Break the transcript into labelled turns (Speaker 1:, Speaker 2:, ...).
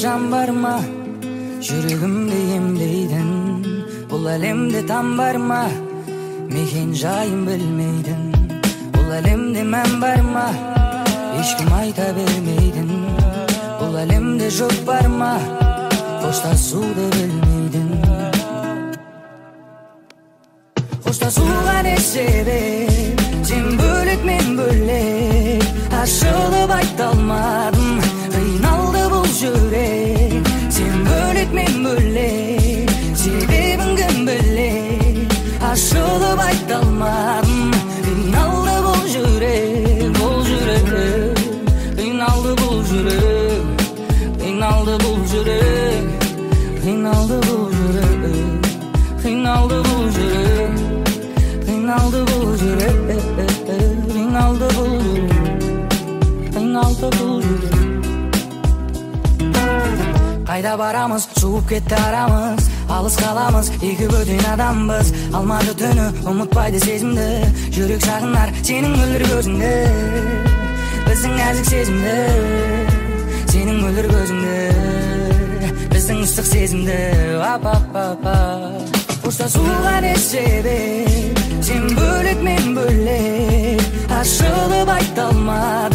Speaker 1: жан бар ма, жүрегімді емдейдің. Бұл әлемде там бар ма, мекен жайын білмейдің. Бұл әлемде мән бар ма, ешкім айта бермейдің. Бұл әлемде жоқ бар ма, қоштасуды білмейдің. Қоштасуға не себеп, сен бөлек мен бөлек. Ашылып айта алмадым, қиналды бұл жүрек. Сен бөлек мен бөлек, себебін кім білек. Ашылып айта алмадым, қиналды бұл жүрек, бұл жүрек. Қиналды бұл жүрек, қиналды бұл жүрек, қиналды бұл жүрек, қиналды бұл жүрек, қиналды бұл жүрек, қиналды бұл жүрек, қиналды бұл жүрек. Қайда барамыз, суып кетті арамыз, алыс қаламыз, екі бөтен адамбыз. Алмады түні, ұмытпайды сезімді, жүрек сағынар сенің мөлдір көзіңді. Біздің нәзік сезімді, сенің мөлдір көзіңді, біздің ыстық сезімді. Қоштасуға не себеп, сен бөлек мен бөлек. Ашылып айта алмадым,